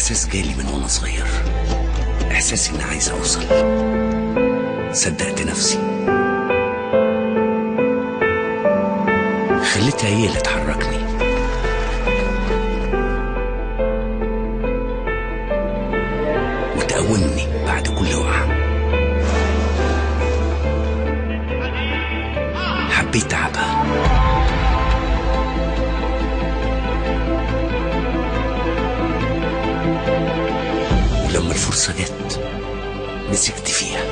إحساس جالي من وأنا صغير، إحساس إني عايز أوصل. صدقت نفسي، خليتها هي اللي تحركني. وتقومني بعد كل وقعة. حبيت تعبها، ولما الفرصة جت مسكت فيها.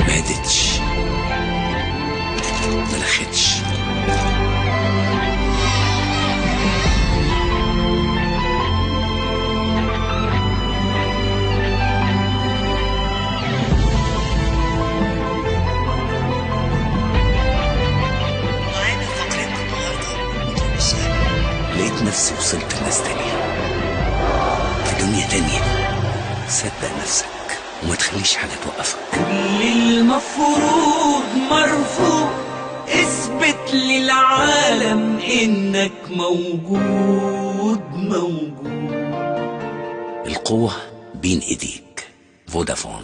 ما هدتش، ما نخدش. لقيت نفسي وصلت لناس تانية في دنيا تانية. صدق نفسك وما تخليش حاجة توقفك. كل المفروض مرفوض، اثبت للعالم انك موجود. القوة بين ايديك. فودافون.